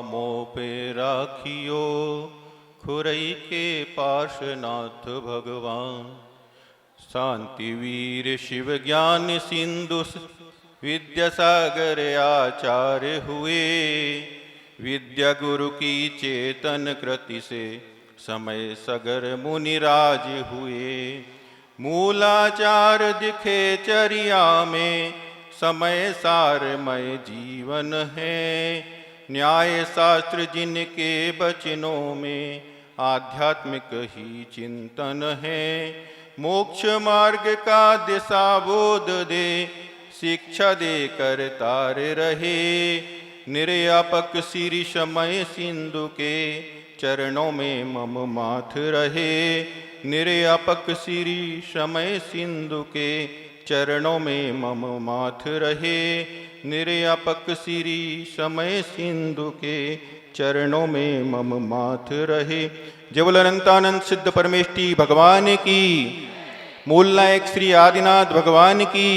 मोह पे राखियो, खुरई के पार्श्वनाथ भगवान। शांति वीर शिव ज्ञान सिंधु, विद्यासागर आचार्य हुए। विद्या गुरु की चेतन कृति से, समय सगर मुनिराज हुए। मूलाचार दिखे चर्या में, समय सारमय जीवन है। न्याय शास्त्र जिनके बचनों में, आध्यात्मिक ही चिंतन है। मोक्ष मार्ग का दिशा बोध दे, शिक्षा दे कर तार रहे। निर्यापक श्री समय सिंधु के, चरणों में मम माथ रहे। निर्यापक श्री समय सिंधु के, चरणों में मम माथ रहे। निर्यापक श्री समय सिंधु के, चरणों में मम माथ रहे। जय बोलो अनंतानंद सिद्ध परमेष्टि भगवान की। मूल नायक श्री आदिनाथ भगवान की।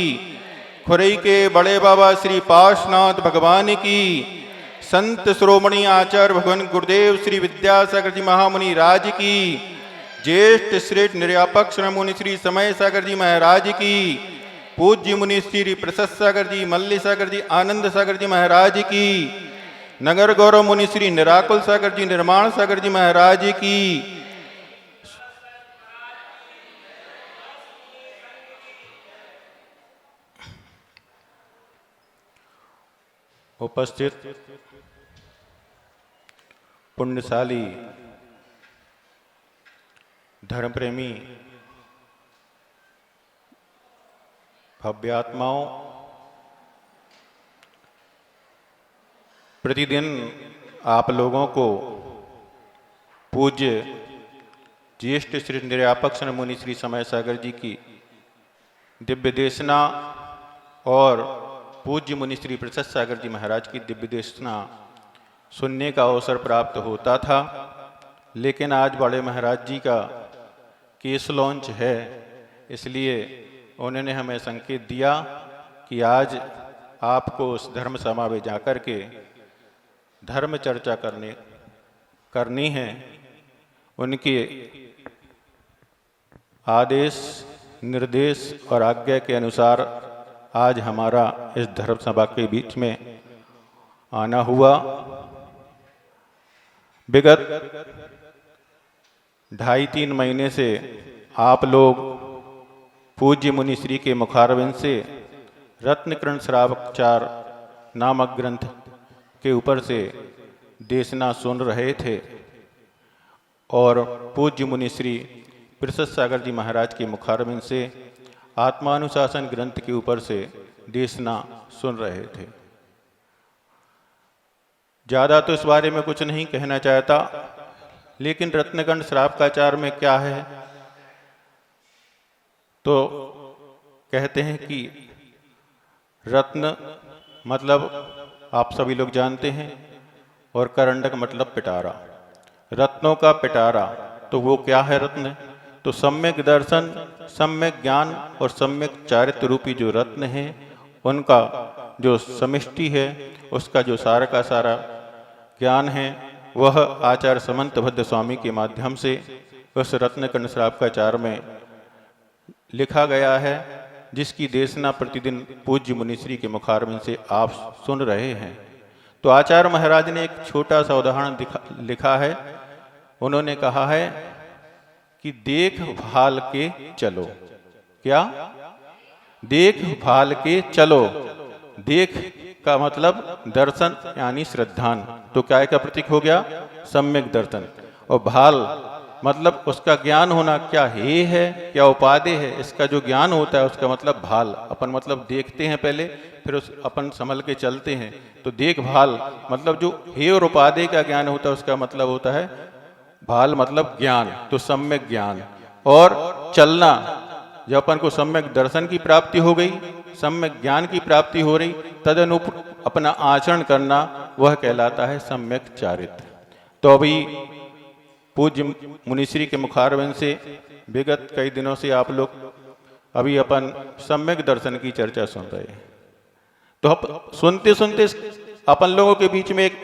खुरई के बड़े बाबा श्री पार्श्वनाथ भगवान की। संत श्रोमणी आचार्य भगवान गुरुदेव श्री विद्यासागर जी महामुनि राज की। ज्येष्ठ श्रेष्ठ निर्यापक श्री मुनि श्री समय सागर जी महाराज की। पूज्य मुनि श्री प्रशस्त सागर जी, मल्ली सागर जी, आनंद सागर जी महाराज की। नगर गौरव मुनि श्री निराकुल सागर जी, निर्माण सागर जी महाराज की। उपस्थित पुण्यशाली धर्मप्रेमी भव्यात्माओं, प्रतिदिन आप लोगों को पूज्य ज्येष्ठ श्री निर्यापक श्री मुनि श्री समय सागर जी की दिव्य देशना और पूज्य मुनि श्री प्रशस्त सागर जी महाराज की दिव्य देशना सुनने का अवसर प्राप्त होता था। लेकिन आज बड़े महाराज जी का केस लॉन्च है, इसलिए उन्होंने हमें संकेत दिया कि आज आपको उस धर्म सभा में जाकर के धर्म चर्चा करनी है। उनके आदेश निर्देश और आज्ञा के अनुसार आज हमारा इस धर्म सभा के बीच में आना हुआ। विगत 2.5-3 महीने से आप लोग पूज्य मुनि श्री के मुखारविंद से रत्नकर्ण श्रावकचार नामक ग्रंथ के ऊपर से देशना सुन रहे थे और पूज्य मुनि श्री प्रशस्त सागर जी महाराज के मुखारविंद से आत्मानुशासन ग्रंथ के ऊपर से देशना सुन रहे थे। ज़्यादा तो इस बारे में कुछ नहीं कहना चाहता, लेकिन रत्नकर्ण श्रावकाचार में क्या है तो कहते हैं कि रत्न मतलब आप सभी लोग जानते हैं और करंडक मतलब पिटारा। रत्नों का पिटारा, तो वो क्या है रत्न? तो सम्यक दर्शन, सम्यक ज्ञान और सम्यक चारित्र रूपी जो रत्न है, उनका जो समिष्टि है, उसका जो सारा का सारा ज्ञान है, वह आचार्य समंत भद्र स्वामी के माध्यम से उस रत्नकर्ण श्रावकाचार में लिखा गया है, जिसकी देशना प्रतिदिन पूज्य मुनिश्री के मुखारविंद से आप सुन रहे हैं। तो आचार्य महाराज ने एक छोटा सा उदाहरण लिखा है। उन्होंने कहा है कि देख भाल के चलो। क्या? देख भाल के चलो। देख का मतलब दर्शन यानी श्रद्धान, तो क्या का प्रतीक हो गया? सम्यक दर्शन। और भाल मतलब उसका ज्ञान होना, क्या हे है क्या उपादेय है, इसका जो ज्ञान होता है उसका मतलब भाल। अपन मतलब देखते हैं पहले, फिर उस अपन संभल के चलते हैं। तो देखभाल मतलब जो हे और उपादेय का ज्ञान होता है उसका मतलब होता है भाल, मतलब ज्ञान। तो सम्यक ज्ञान और चलना, जब अपन को सम्यक दर्शन की प्राप्ति हो गई, सम्यक ज्ञान की प्राप्ति हो रही, तदनुरूप अपना आचरण करना, वह कहलाता है सम्यक चारित्र। तो अभी पूज्य मुनिश्री के मुखारविंद से विगत कई दिनों से आप लोग अभी अपन सम्यक दर्शन की चर्चा सुन रहे हैं। तो सुनते सुनते अपन लोगों के बीच में एक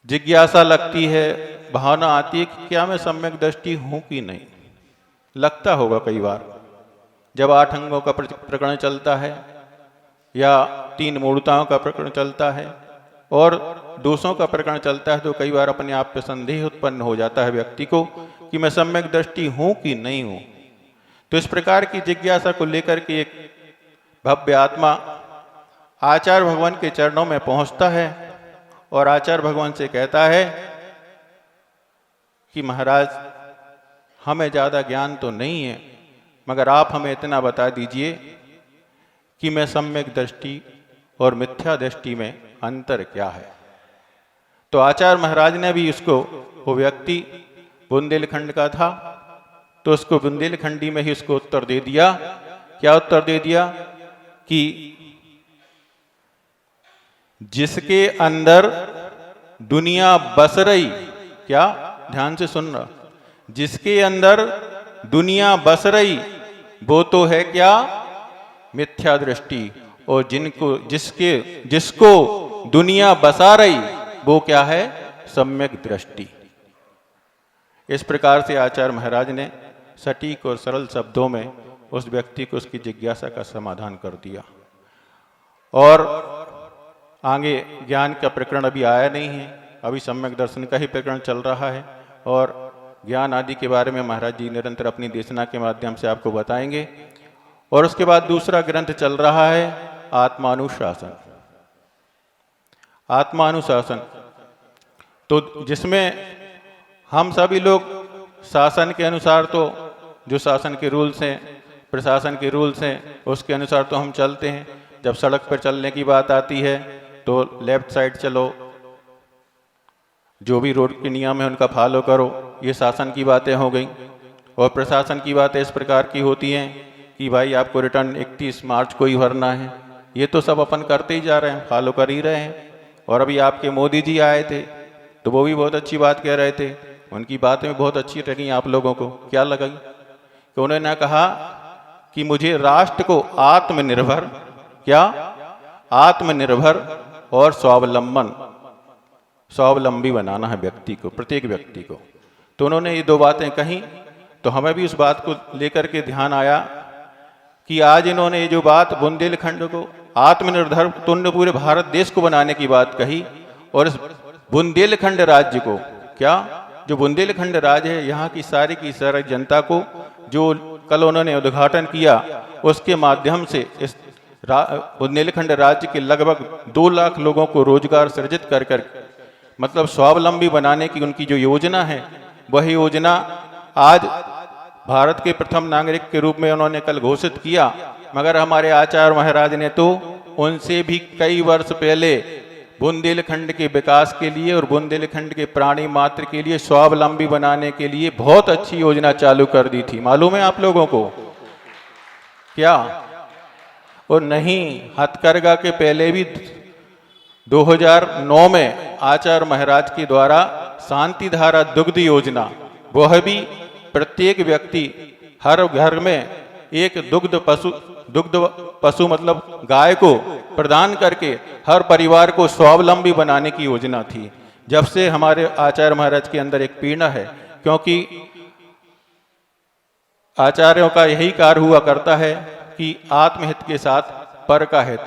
जिज्ञासा लगती है, भावना आती है कि क्या मैं सम्यक दृष्टि हूं कि नहीं। लगता होगा कई बार जब 8 अंगों का प्रकरण चलता है या 3 मूर्ताओं का प्रकरण चलता है और दोषों का प्रकरण चलता है, तो कई बार अपने आप पे संदेह उत्पन्न हो जाता है व्यक्ति को कि मैं सम्यक दृष्टि हूं कि नहीं हूं। तो इस प्रकार की जिज्ञासा को लेकर के एक भव्य आत्मा आचार्य भगवान के चरणों में पहुंचता है और आचार्य भगवान से कहता है कि महाराज, हमें ज़्यादा ज्ञान तो नहीं है, मगर आप हमें इतना बता दीजिए कि मैं सम्यक दृष्टि और मिथ्या दृष्टि में अंतर क्या है। तो आचार्य महाराज ने भी उसको, वो व्यक्ति बुंदेलखंड का था, तो उसको बुंदेलखंडी में ही उसको उत्तर दे दिया। क्या उत्तर दे दिया कि जिसके अंदर दुनिया बस रही, क्या ध्यान से सुनना, जिसके अंदर दुनिया बस रही वो तो है क्या, मिथ्या दृष्टि, और जिसको दुनिया बसा रही वो क्या है, सम्यक दृष्टि। इस प्रकार से आचार्य महाराज ने सटीक और सरल शब्दों में उस व्यक्ति को उसकी जिज्ञासा का समाधान कर दिया। और आगे ज्ञान का प्रकरण अभी आया नहीं है, अभी सम्यक दर्शन का ही प्रकरण चल रहा है और ज्ञान आदि के बारे में महाराज जी निरंतर अपनी देशना के माध्यम से आपको बताएंगे। और उसके बाद दूसरा ग्रंथ चल रहा है आत्मानुशासन। आत्मानुशासन तो जिसमें हम सभी लोग शासन के अनुसार, तो जो शासन के रूल्स हैं, प्रशासन के रूल्स हैं, उसके अनुसार तो हम चलते हैं। जब सड़क पर चलने की बात आती है तो लेफ्ट साइड चलो, जो भी रोड के नियम है उनका फॉलो करो, ये शासन की बातें हो गई। और प्रशासन की बातें इस प्रकार की होती हैं कि भाई आपको रिटर्न 31 मार्च को ही भरना है। ये तो सब अपन करते ही जा रहे हैं, फॉलो कर ही रहे हैं। और अभी आपके मोदी जी आए थे तो वो भी बहुत अच्छी बात कह रहे थे, उनकी बातें बहुत अच्छी लगी आप लोगों को। क्या लगी कि उन्होंने कहा कि मुझे राष्ट्र को आत्मनिर्भर, क्या आत्मनिर्भर और स्वावलंबी बनाना है व्यक्ति को, प्रत्येक व्यक्ति को। तो उन्होंने ये 2 बातें कही, तो हमें भी उस बात को लेकर के ध्यान आया कि आज इन्होंने ये जो बात बुंदेलखंड को आत्मनिर्भर तुल्य पूरे भारत देश को बनाने की बात कही, और इस बुंदेलखंड राज्य को, क्या जो बुंदेलखंड राज्य है, यहाँ की सारी जनता को, जो कल उन्होंने उद्घाटन किया, उसके माध्यम से इस बुंदेलखंड राज्य के लगभग 2 लाख लोगों को रोजगार सृजित कर मतलब स्वावलंबी बनाने की उनकी जो योजना है, वही योजना आज भारत के प्रथम नागरिक के रूप में उन्होंने कल घोषित किया। मगर हमारे आचार्य महाराज ने तो उनसे भी कई वर्ष पहले बुंदेलखंड के विकास के लिए और बुंदेलखंड के प्राणी मात्र के लिए स्वावलंबी बनाने के लिए बहुत अच्छी योजना चालू कर दी थी। मालूम है आप लोगों को क्या? और नहीं, हथकरघा के पहले भी 2009 में आचार्य महाराज के द्वारा शांति धारा दुग्ध योजना, वह भी प्रत्येक व्यक्ति हर घर में एक दुग्ध पशु मतलब गाय को प्रदान करके हर परिवार को स्वावलंबी बनाने की योजना थी। जब से हमारे आचार्य महाराज के अंदर एक पीड़ा है, क्योंकि आचार्यों का यही कार्य हुआ करता है कि आत्महित के साथ पर का हित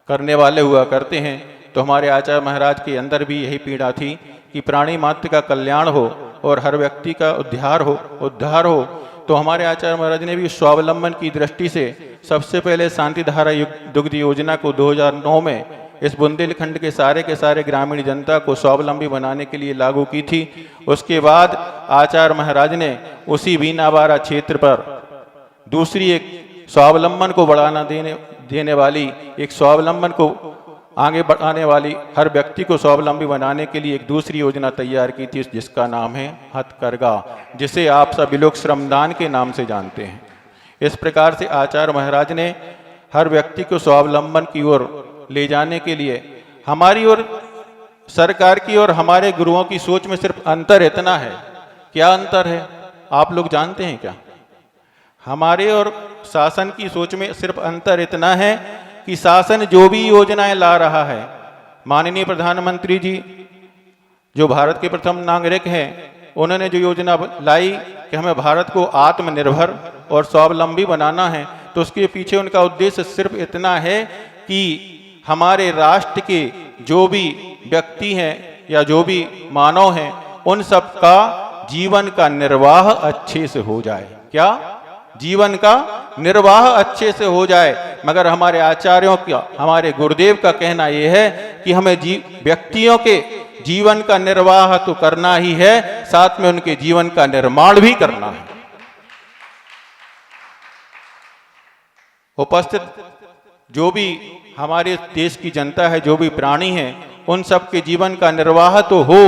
करने वाले हुआ करते हैं। तो हमारे आचार्य महाराज के अंदर भी यही पीड़ा थी कि प्राणी मात्र का कल्याण हो और हर व्यक्ति का उद्धार हो। तो हमारे आचार्य महाराज ने भी स्वावलंबन की दृष्टि से सबसे पहले शांति धारा दुग्ध योजना को 2009 में इस बुंदेलखंड के सारे ग्रामीण जनता को स्वावलंबी बनाने के लिए लागू की थी। उसके बाद आचार्य महाराज ने उसी बीनाबारा क्षेत्र पर दूसरी एक स्वावलंबन को बढ़ाना देने वाली, एक स्वावलंबन को आगे बढ़ाने वाली, हर व्यक्ति को स्वावलंबी बनाने के लिए एक दूसरी योजना तैयार की थी, जिसका नाम है हथकरघा, जिसे आप सभी लोग श्रमदान के नाम से जानते हैं। इस प्रकार से आचार्य महाराज ने हर व्यक्ति को स्वावलंबन की ओर ले जाने के लिए हमारी और सरकार की और हमारे गुरुओं की सोच में सिर्फ अंतर इतना है। क्या अंतर है आप लोग जानते हैं क्या? हमारे और शासन की सोच में सिर्फ अंतर इतना है कि शासन जो भी योजनाएं ला रहा है, माननीय प्रधानमंत्री जी जो भारत के प्रथम नागरिक हैं, उन्होंने जो योजना लाई कि हमें भारत को आत्मनिर्भर और स्वावलंबी बनाना है, तो उसके पीछे उनका उद्देश्य सिर्फ इतना है कि हमारे राष्ट्र के जो भी व्यक्ति हैं या जो भी मानव हैं, उन सब का जीवन का निर्वाह अच्छे से हो जाए। क्या? जीवन का निर्वाह अच्छे से हो जाए। मगर हमारे आचार्यों का, हमारे गुरुदेव का कहना यह है कि हमें व्यक्तियों के जीवन का निर्वाह तो करना ही है, साथ में उनके जीवन का निर्माण भी करना है। उपस्थित जो भी हमारे देश की जनता है, जो भी प्राणी हैं, उन सब के जीवन का निर्वाह तो हो,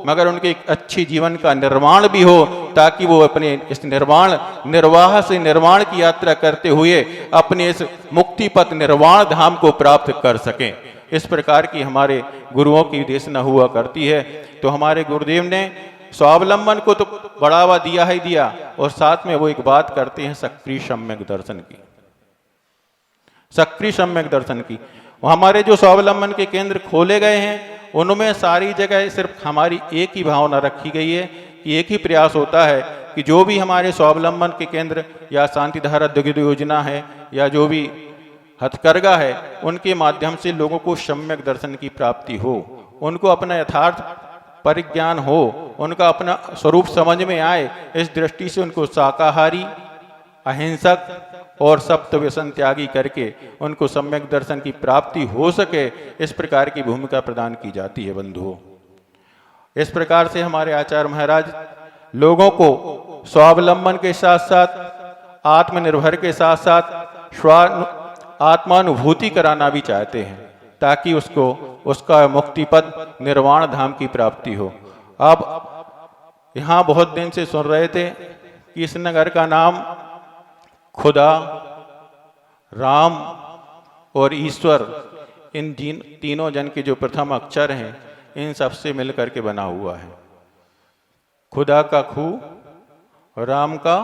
मगर उनके एक अच्छे जीवन का निर्माण भी हो, ताकि वो अपने इस निर्वाह से निर्माण की यात्रा करते हुए अपने इस मुक्ति पथ निर्वाण धाम को प्राप्त कर सकें। इस प्रकार की हमारे गुरुओं की देशना हुआ करती है। तो हमारे गुरुदेव ने स्वावलंबन को तो बढ़ावा दिया ही दिया, और साथ में वो एक बात करते हैं सक्रिय सम्यक दर्शन की। सक्रिय सम्यक दर्शन की हमारे जो स्वावलंबन के केंद्र खोले गए हैं, उनमें सारी जगह सिर्फ हमारी एक ही भावना रखी गई है कि एक ही प्रयास होता है कि जो भी हमारे स्वावलंबन के केंद्र या शांति धारा दुग्ध योजना है या जो भी हथकरघा है, उनके माध्यम से लोगों को सम्यक दर्शन की प्राप्ति हो, उनको अपना यथार्थ परिज्ञान हो, उनका अपना स्वरूप समझ में आए। इस दृष्टि से उनको शाकाहारी, अहिंसक और सप्त व्यसन त्यागी करके उनको सम्यक दर्शन की प्राप्ति हो सके, इस प्रकार की भूमिका प्रदान की जाती है बंधुओं। इस प्रकार से हमारे आचार्य महाराज लोगों को स्वावलंबन के साथ साथ आत्मनिर्भर के साथ साथ आत्मानुभूति कराना भी चाहते हैं, ताकि उसको उसका मुक्ति पद निर्वाण धाम की प्राप्ति हो। अब यहाँ बहुत दिन से सुन रहे थे कि इस नगर का नाम खुदा, राम और ईश्वर, इन तीनों जन के जो प्रथम अक्षर हैं, इन सब से मिलकर के बना हुआ है। खुदा का खू, राम का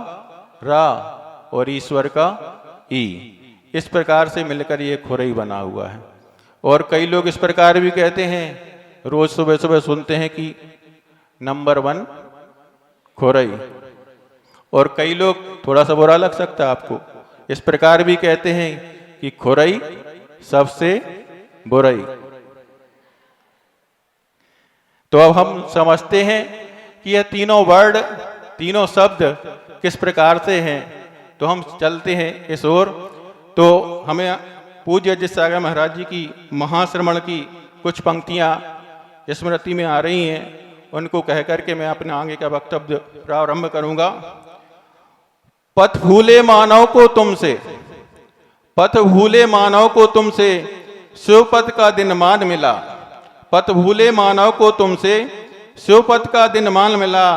रा और ईश्वर का ई, इस प्रकार से मिलकर ये खुरई बना हुआ है। और कई लोग इस प्रकार भी कहते हैं, रोज सुबह सुबह सुनते हैं कि नंबर 1 खुरई। और कई लोग, थोड़ा सा बुरा लग सकता है आपको, इस प्रकार भी कहते हैं कि खुरई सबसे बुरई। तो अब हम समझते हैं कि यह तीनों वर्ड, तीनों शब्द किस प्रकार से हैं। तो हम चलते हैं इस ओर। तो हमें पूज्य जिस सागर महाराज जी की महाश्रमण की कुछ पंक्तियां स्मृति में आ रही हैं, उनको कह करके मैं अपने आगे का वक्तव्य प्रारंभ करूंगा। पथ भूले मानव को तुमसे, पथ भूले मानव को तुमसे शिवपथ का दिन मान मिला। पथ भूले मानव को तुमसे शिवपथ का दिन मान मिला।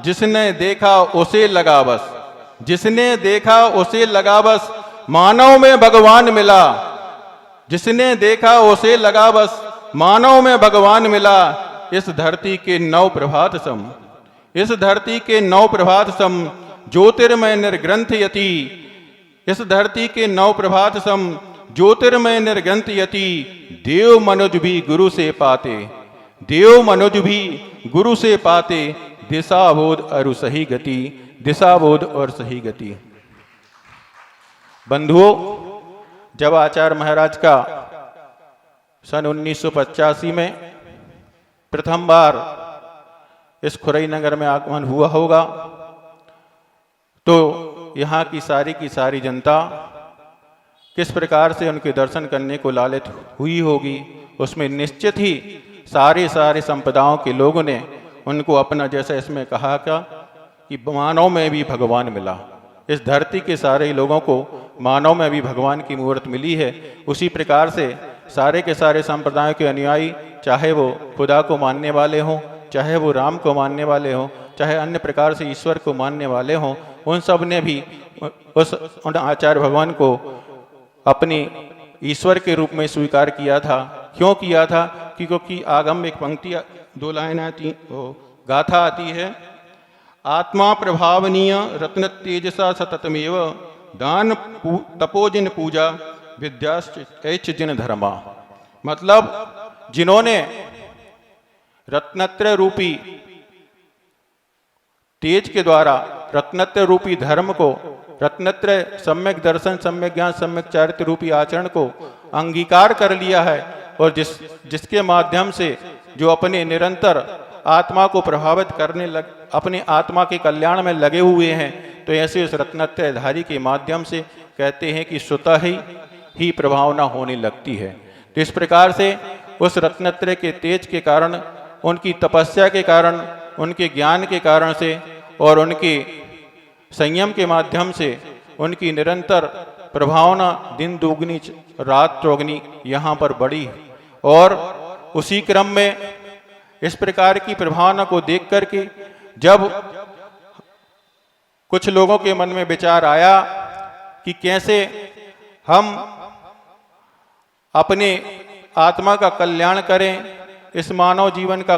जिसने देखा उसे लगा बस, जिसने देखा उसे लगा बस, मानव में भगवान मिला। जिसने देखा उसे लगा बस, मानव में भगवान मिला। इस धरती के नौ प्रभात सम, इस धरती के नौ प्रभात सम, ज्योतिर्मय निर्ग्रंथ यति। इस धरती के नौ प्रभात सम, ज्योतिर्मय निर्ग्रंथ यति। देव मनुज भी गुरु से पाते, देव मनुज भी गुरु से पाते। दिशाबोध और सही गति, दिशाबोध और सही गति। बंधुओं, जब आचार्य महाराज का सन 1985 में प्रथम बार इस खुरई नगर में आगमन हुआ होगा, तो यहाँ की सारी जनता किस प्रकार से उनके दर्शन करने को लालित हुई होगी। उसमें निश्चित ही सारे संप्रदायों के लोगों ने उनको अपना, जैसा इसमें कहा क्या कि मानव में भी भगवान मिला। इस धरती के सारे लोगों को मानव में भी भगवान की मूर्त मिली है। उसी प्रकार से सारे के सारे संप्रदायों के अनुयायी, चाहे वो खुदा को मानने वाले हों, चाहे वो राम को मानने वाले हों, चाहे अन्य प्रकार से ईश्वर को मानने वाले हों, उन सब ने भी उन आचार्य भगवान को अपनी ईश्वर के रूप में स्वीकार किया था। क्यों किया था? क्योंकि आगम में एक पंक्ति, 2 लाइन आती, गाथा आती है, आत्मा प्रभावनीय रत्न तेजसा सततमेव, दान तपोजिन पूजा विद्याश्च जिन धर्मा। मतलब जिन्होंने रत्नत्रय रूपी तेज के द्वारा रत्नत्रय रूपी धर्म को, रत्नत्रय सम्यक दर्शन, सम्यक ज्ञान, सम्यक चारित्र रूपी आचरण को अंगीकार कर लिया है और जिसके माध्यम से जो अपने निरंतर आत्मा को प्रभावित करने अपने आत्मा के कल्याण में लगे हुए हैं, तो ऐसे उस रत्नत्रयधारी के माध्यम से कहते हैं कि स्वतः ही प्रभावना होने लगती है। तो इस प्रकार से उस रत्नत्रय के तेज के कारण, उनकी तपस्या के कारण, उनके ज्ञान के कारण से और उनके संयम के माध्यम से उनकी निरंतर प्रभावना दिन दोगुनी रात चौगुनी यहाँ पर बढ़ी। और उसी क्रम में इस प्रकार की प्रभावना को देख करके जब कुछ लोगों के मन में विचार आया कि कैसे हम अपने आत्मा का कल्याण करें, इस मानव जीवन का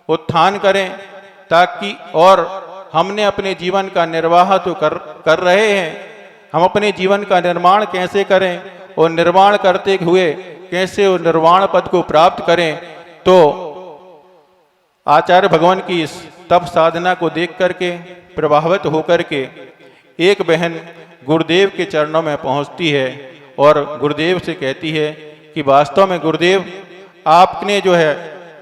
उत्थान करें, ताकि, और हमने अपने जीवन का निर्वाह तो कर रहे हैं, हम अपने जीवन का निर्माण कैसे करें और निर्माण करते हुए कैसे उस निर्वाण पद को प्राप्त करें। तो आचार्य भगवान की इस तप साधना को देख करके प्रभावित होकर के एक बहन गुरुदेव के चरणों में पहुंचती है और गुरुदेव से कहती है कि वास्तव में गुरुदेव, आपने जो है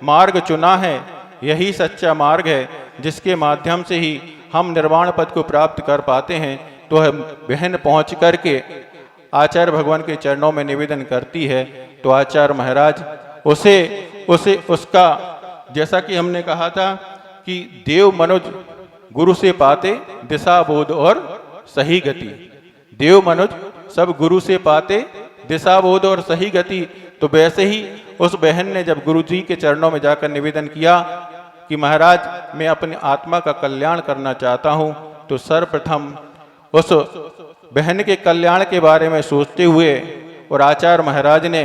मार्ग चुना है, यही सच्चा मार्ग है जिसके माध्यम से ही हम निर्वाण पद को प्राप्त कर पाते हैं। तो बहन पहुंच करके आचार्य भगवान के चरणों में निवेदन करती है। तो आचार्य महाराज उसका, जैसा कि हमने कहा था कि देव मनुज गुरु से पाते दिशा बोध और सही गति, देव मनुज सब गुरु से पाते दिशा बोध और सही गति। तो वैसे ही उस बहन ने जब गुरु जी के चरणों में जाकर निवेदन किया कि महाराज, मैं अपनी आत्मा का कल्याण करना चाहता हूं, तो सर्वप्रथम उस बहन के कल्याण के बारे में सोचते हुए और आचार्य महाराज ने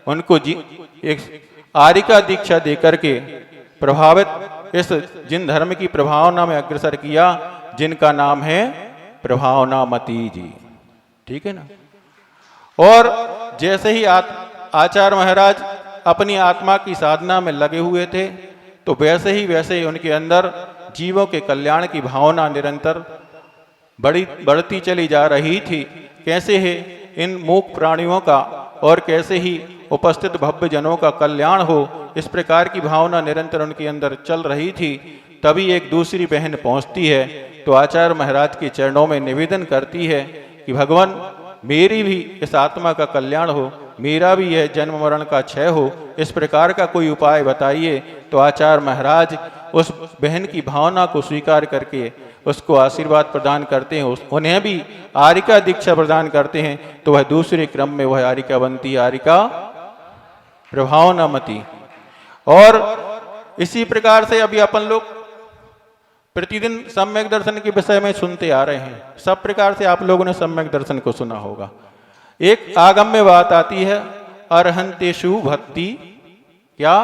उनको एक आरिका दीक्षा देकर के प्रभावित इस जिन धर्म की प्रभावना में अग्रसर किया, जिनका नाम है प्रभावना मती जी। ठीक है ना। और जैसे ही आचार्य महाराज अपनी आत्मा की साधना में लगे हुए थे, तो वैसे ही उनके अंदर जीवों के कल्याण की भावना निरंतर बढ़ती चली जा रही थी। कैसे है इन मूक प्राणियों का और कैसे ही उपस्थित भव्य जनों का कल्याण हो, इस प्रकार की भावना निरंतर उनके अंदर चल रही थी। तभी एक दूसरी बहन पहुंचती है, तो आचार्य महाराज के चरणों में निवेदन करती है कि भगवान, मेरी भी इस आत्मा का कल्याण हो, मेरा भी यह जन्म मरण का क्षय हो, इस प्रकार का कोई उपाय बताइए। तो आचार्य महाराज उस बहन की भावना को स्वीकार करके उसको आशीर्वाद प्रदान करते हैं, उन्हें भी आरिका दीक्षा प्रदान करते हैं। तो वह दूसरे क्रम में वह आरिका बनती है, आरिका प्रभावनामती। और इसी प्रकार से अभी अपन लोग प्रतिदिन सम्यक दर्शन के विषय में सुनते आ रहे हैं। सब प्रकार से आप लोगों ने सम्यक दर्शन को सुना होगा। एक आगम में बात आती है, अरहंतेषु भक्ति, क्या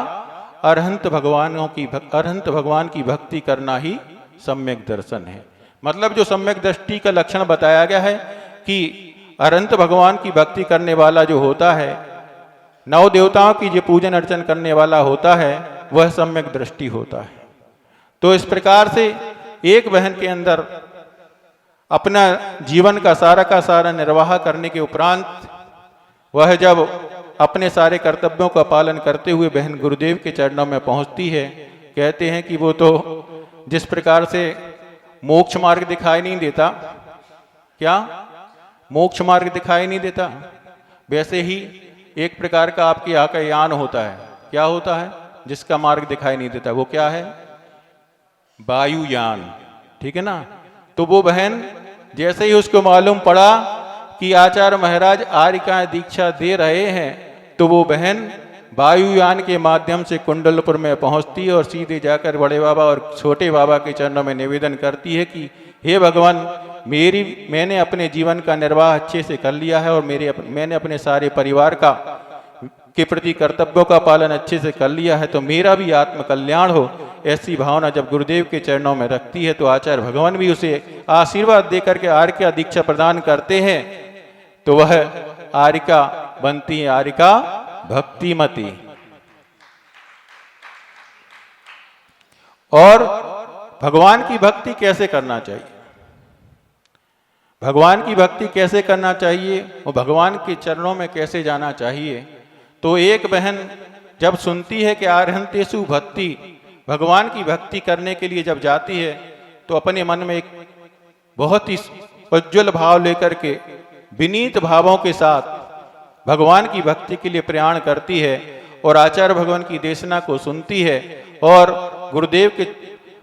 अरहंत भगवान की भक्ति करना ही सम्यक दर्शन है। मतलब जो सम्यक दृष्टि का लक्षण बताया गया है कि अरहंत भगवान की भक्ति करने वाला जो होता है, नौ देवताओं की जो पूजन अर्चन करने वाला होता है, वह सम्यक दृष्टि होता है। तो इस प्रकार से एक बहन के अंदर अपना जीवन का सारा निर्वाह करने के उपरांत वह जब अपने सारे कर्तव्यों का पालन करते हुए बहन गुरुदेव के चरणों में पहुंचती है, कहते हैं कि वो तो जिस प्रकार से मोक्ष मार्ग दिखाई नहीं देता, क्या मोक्ष मार्ग दिखाई नहीं देता, वैसे ही एक प्रकार का आपके यहाँ का यान होता है। क्या होता है जिसका मार्ग दिखाई नहीं देता? वो क्या है? वायुयान। ठीक है ना। तो वो बहन जैसे ही उसको मालूम पड़ा कि आचार्य महाराज आरिका दीक्षा दे रहे हैं, तो वो बहन वायुयान के माध्यम से कुंडलपुर में पहुंचती है और सीधे जाकर बड़े बाबा और छोटे बाबा के चरणों में निवेदन करती है कि हे भगवान, मैंने अपने जीवन का निर्वाह अच्छे से कर लिया है और मैंने अपने सारे परिवार के प्रति कर्तव्यों का पालन अच्छे से कर लिया है, तो मेरा भी आत्म कल्याण हो। ऐसी भावना जब गुरुदेव के चरणों में रखती है, तो आचार्य भगवान भी उसे आशीर्वाद देकर के आरिका दीक्षा प्रदान करते हैं। तो वह आरिका बनती है आरिका भक्तिमती। और भगवान की भक्ति कैसे करना चाहिए, भगवान की भक्ति कैसे करना चाहिए और भगवान के चरणों में कैसे जाना चाहिए। तो एक बहन जब सुनती है कि आरहंतेषु भक्ति, भगवान की भक्ति करने के लिए जब जाती है तो अपने मन में एक बहुत ही उज्ज्वल भाव लेकर के विनीत भावों के साथ भगवान की भक्ति के लिए प्रयाण करती है और आचार्य भगवान की देशना को सुनती है और गुरुदेव के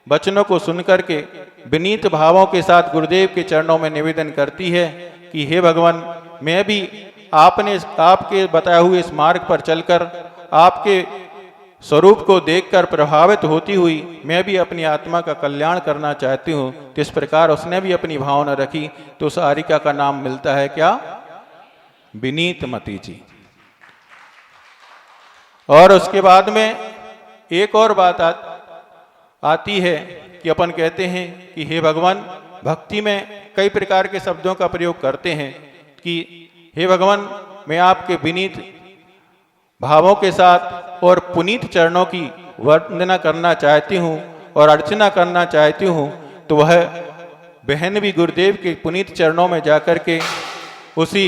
वचनों को सुनकर के विनीत भावों के साथ गुरुदेव के चरणों में निवेदन करती है कि हे भगवान, मैं भी आपके बताए हुए इस मार्ग पर चलकर आपके स्वरूप को देखकर प्रभावित होती हुई मैं भी अपनी आत्मा का कल्याण करना चाहती हूँ। तो इस प्रकार उसने भी अपनी भावना रखी तो उस आरिका का नाम मिलता है क्या, विनीतमती जी। और उसके बाद में एक और बात आती है कि अपन कहते हैं कि हे भगवान, भक्ति में कई प्रकार के शब्दों का प्रयोग करते हैं कि हे भगवान, मैं आपके विनीत भावों के साथ और पुनीत चरणों की वंदना करना चाहती हूँ और अर्चना करना चाहती हूँ। तो वह बहन भी गुरुदेव के पुनीत चरणों में जाकर के उसी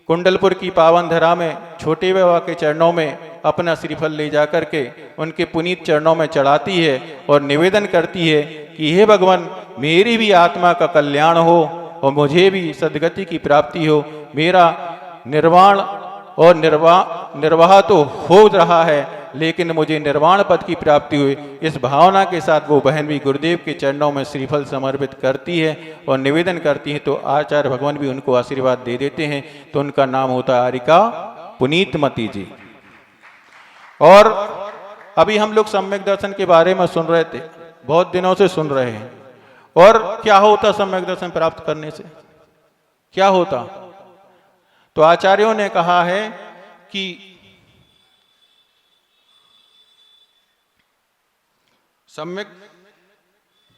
कुंडलपुर की पावन धरा में छोटे बाबा के चरणों में अपना श्रीफल ले जाकर के उनके पुनीत चरणों में चढ़ाती है और निवेदन करती है कि हे भगवान, मेरी भी आत्मा का कल्याण हो और मुझे भी सद्गति की प्राप्ति हो। मेरा निर्वाण और निर्वाह तो हो रहा है लेकिन मुझे निर्वाण पद की प्राप्ति हुई। इस भावना के साथ वो बहन भी गुरुदेव के चरणों में श्रीफल समर्पित करती है और निवेदन करती है। तो आचार्य भगवान भी उनको आशीर्वाद दे देते हैं। तो उनका नाम होता है आरिका पुनीतमती जी। और अभी हम लोग सम्यक दर्शन के बारे में सुन रहे थे, बहुत दिनों से सुन रहे हैं। और क्या होता सम्यक दर्शन प्राप्त करने से, क्या होता? तो आचार्यों ने कहा है कि सम्यक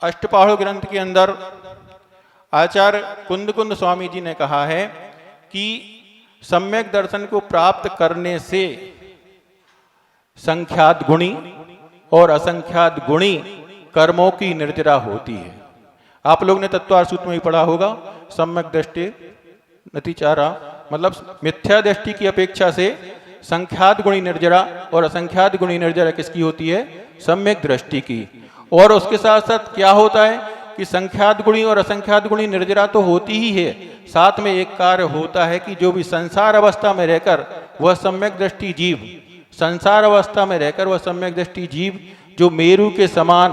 अष्टपाहु ग्रंथ के अंदर आचार्य कुंद स्वामी जी ने कहा है कि सम्यक दर्शन को प्राप्त करने से संख्यात गुणी और असंख्यात गुणी कर्मों की निर्जरा होती है। आप लोग ने तत्वार सूत्र में भी पढ़ा होगा, सम्यक दृष्टि नतिचारा, मतलब मिथ्या दृष्टि की अपेक्षा से संख्यात गुणी निर्जरा और असंख्यात गुणी निर्जरा किसकी होती है? सम्यक दृष्टि की। और उसके साथ साथ क्या होता है कि संख्यात गुणी और असंख्यात गुणी निर्जरा तो होती ही है, साथ में एक कार्य होता है कि जो भी संसार अवस्था में रहकर वह सम्यक दृष्टि जीव, संसार अवस्था में रहकर वह सम्यक दृष्टि जीव जो मेरु के समान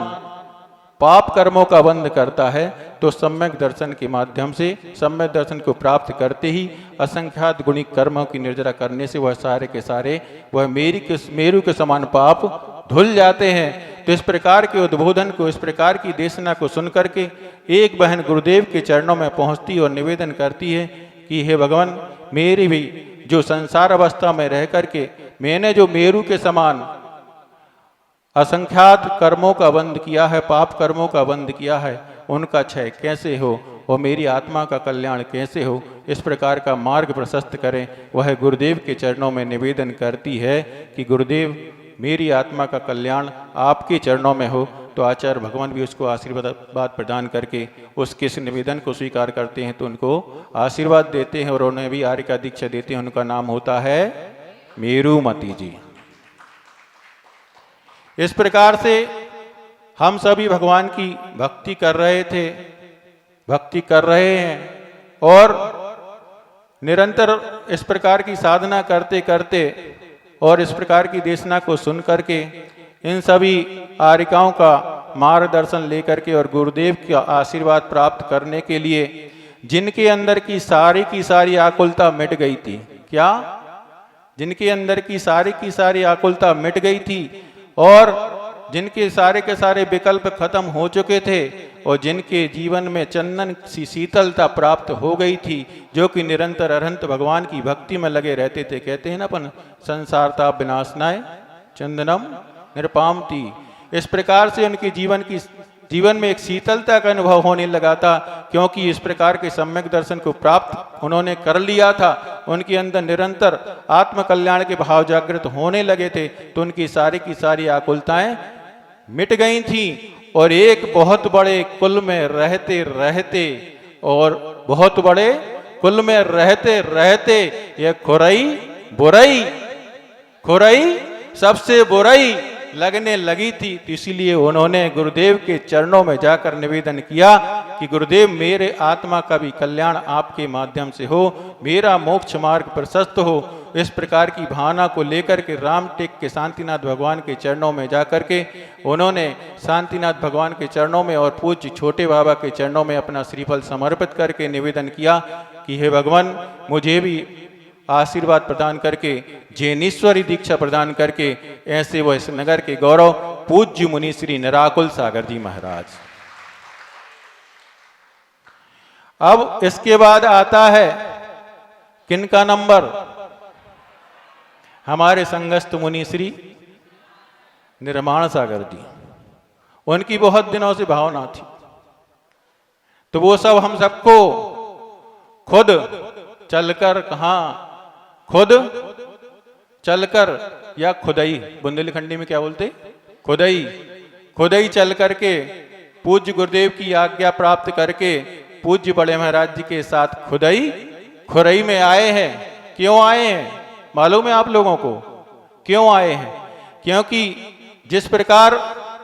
पाप कर्मों का बंध करता है, तो सम्यक दर्शन के माध्यम से सम्यक दर्शन को प्राप्त करते ही असंख्यात गुणी कर्मों की निर्जरा करने से वह सारे के सारे वह मेरु के समान पाप धुल जाते हैं। तो इस प्रकार के उद्बोधन को, इस प्रकार की देशना को सुन करके एक बहन गुरुदेव के चरणों में पहुंचती और निवेदन करती है कि हे भगवान, मेरी भी जो संसार अवस्था में रह करके मैंने जो मेरु के समान असंख्यात कर्मों का बंध किया है, पाप कर्मों का बंध किया है, उनका क्षय कैसे हो और मेरी आत्मा का कल्याण कैसे हो, इस प्रकार का मार्ग प्रशस्त करें। वह गुरुदेव के चरणों में निवेदन करती है कि गुरुदेव, मेरी आत्मा का कल्याण आपके चरणों में हो। तो आचार्य भगवान भी उसको आशीर्वाद प्रदान करके उसके इस निवेदन को स्वीकार करते हैं, तो उनको आशीर्वाद देते हैं और उन्हें भी आर्य का दीक्षा देते हैं। उनका नाम होता है मेरुमती जी। इस प्रकार से हम सभी भगवान की भक्ति कर रहे थे, भक्ति कर रहे हैं और निरंतर इस प्रकार की साधना करते करते और इस प्रकार की देशना को सुन करके इन सभी आरिकाओं का मार्गदर्शन लेकर के और गुरुदेव का आशीर्वाद प्राप्त करने के लिए जिनके अंदर की सारी आकुलता मिट गई थी, क्या? जिनके अंदर की सारी आकुलता मिट गई थी और जिनके सारे के सारे विकल्प खत्म हो चुके थे और जिनके जीवन में चंदन सी शीतलता प्राप्त हो गई थी, जो कि निरंतर अरहंत भगवान की भक्ति में लगे रहते थे। कहते हैं ना अपन, संसारता विनाशनाय चंदनम निरपामती। इस प्रकार से उनके जीवन में एक शीतलता का अनुभव होने लगा था, क्योंकि इस प्रकार के सम्यक दर्शन को प्राप्त उन्होंने कर लिया था। उनके अंदर निरंतर आत्म कल्याण के भाव जागृत होने लगे थे, तो उनकी सारी की सारी आकुलताएं मिट गई थी और एक बहुत बड़े कुल में रहते रहते और बहुत बड़े कुल में रहते रहते ये खुरई सबसे बुराई लगने लगी थी। तो इसीलिए उन्होंने गुरुदेव के चरणों में जाकर निवेदन किया कि गुरुदेव मेरे आत्मा का भी कल्याण आपके माध्यम से हो, मेरा मोक्ष मार्ग प्रशस्त हो। इस प्रकार की भावना को लेकर के रामटेक के शांतिनाथ भगवान के चरणों में जाकर के उन्होंने शांतिनाथ भगवान के चरणों में और पूज्य छोटे बाबा के चरणों में अपना श्रीफल समर्पित करके निवेदन किया कि हे भगवान मुझे भी आशीर्वाद प्रदान करके जैनेश्वरी दीक्षा प्रदान करके ऐसे वो इस नगर के गौरव पूज्य मुनि श्री निराकुल सागर जी महाराज। अब इसके बाद आता है किनका नंबर? हमारे संगस्थ मुनि श्री निर्माण सागर जी। उनकी बहुत दिनों से भावना थी, तो वो सब हम सबको खुद चलकर कहाँ, खुद चलकर या खुदाई, बुंदेलखंडी में क्या बोलते, खुदाई चल करके पूज्य गुरुदेव की आज्ञा प्राप्त करके पूज्य बड़े महाराज जी के साथ खुरई में आए हैं। क्यों आए हैं मालूम है आप लोगों को? क्यों आए हैं? क्योंकि जिस प्रकार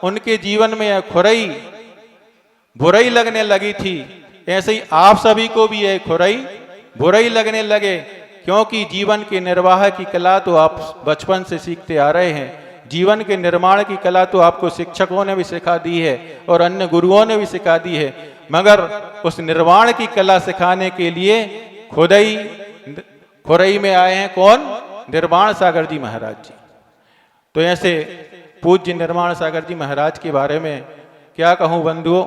उनके जीवन में खुरई बुराई लगने लगी थी, ऐसे ही आप सभी को भी यह खुरई बुराई लगने लगे। क्योंकि जीवन के निर्वाह की कला तो आप बचपन से सीखते आ रहे हैं, जीवन के निर्माण की कला तो आपको शिक्षकों ने भी सिखा दी है और अन्य गुरुओं ने भी सिखा दी है, मगर उस निर्माण की कला सिखाने के लिए खुरई में आए हैं कौन? निर्माण सागर जी महाराज जी। तो ऐसे पूज्य निर्माण सागर जी महाराज के बारे में क्या कहूँ बंधुओं,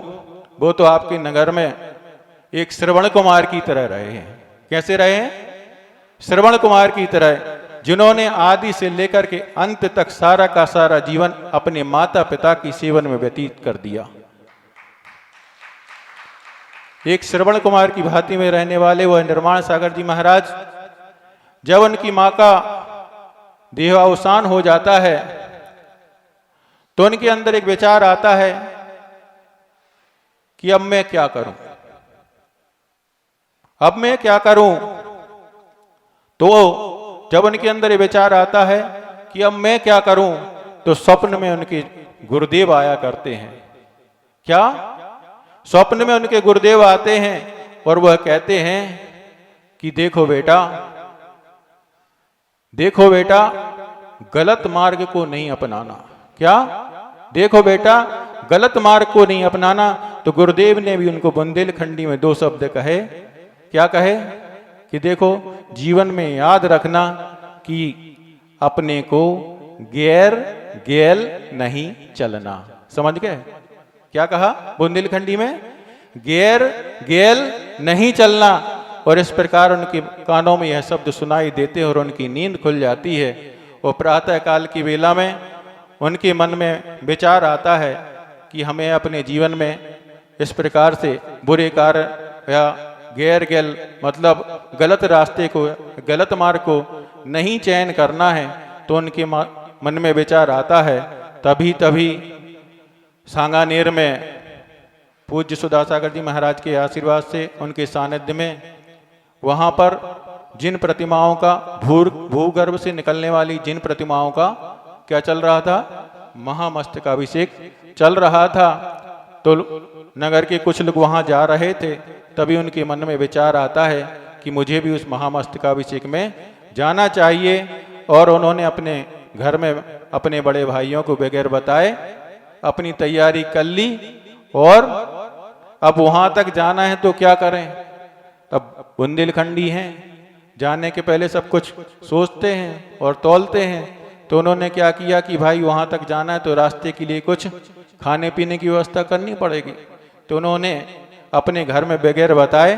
वो तो आपके नगर में एक श्रवण कुमार की तरह रहे हैं। कैसे रहे हैं? श्रवण कुमार की तरह, जिन्होंने आदि से लेकर के अंत तक सारा का सारा जीवन अपने माता पिता की सेवन में व्यतीत कर दिया। एक श्रवण कुमार की भांति में रहने वाले वह निर्माण सागर जी महाराज, जब उनकी मां का देहावसान हो जाता है तो उनके अंदर एक विचार आता है कि अब मैं क्या करूं, अब मैं क्या करूं। तो जब उनके अंदर ये विचार आता है कि अब मैं क्या करूं, तो स्वप्न में उनके गुरुदेव आया करते हैं। क्या? स्वप्न में उनके गुरुदेव आते हैं और वह कहते हैं कि देखो बेटा गलत मार्ग को नहीं अपनाना। क्या? देखो बेटा गलत मार्ग को नहीं अपनाना। तो गुरुदेव ने भी उनको बुंदेलखंडी में 2 शब्द कहे। क्या कहे? कि देखो जीवन में याद रखना कि अपने को गेल नहीं चलना। समझ गए क्या कहा बुंदेलखंडी में? गेल नहीं चलना। और इस प्रकार उनके कानों में यह शब्द सुनाई देते और उनकी नींद खुल जाती है। और प्रातः काल की वेला में उनके मन में विचार आता है कि हमें अपने जीवन में इस प्रकार से बुरे कार्य या गेल मतलब गलत रास्ते को, गलत मार्ग को नहीं चयन करना है। तो उनके मन में विचार आता है। तभी सांगानेर में पूज्य सुधासागर जी महाराज के आशीर्वाद से, उनके सानिध्य में, वहां पर जिन प्रतिमाओं का भूगर्भ से निकलने वाली जिन प्रतिमाओं का क्या चल रहा था? महामस्तकाभिषेक चल रहा था। तो नगर के कुछ लोग वहां जा रहे थे, तभी उनके मन में विचार आता है कि मुझे भी उस महामस्तकाभिषेक में जाना चाहिए। और उन्होंने अपने घर में अपने बड़े भाइयों को बगैर बताए अपनी तैयारी कर ली। और अब वहां तक जाना है तो क्या करें? अब बुंदेलखंडी हैं, जाने के पहले सब कुछ सोचते हैं और तौलते हैं। तो उन्होंने क्या किया कि भाई वहां तक जाना है तो रास्ते के लिए कुछ खाने पीने की व्यवस्था करनी पड़ेगी। तो उन्होंने अपने घर में बगैर बताए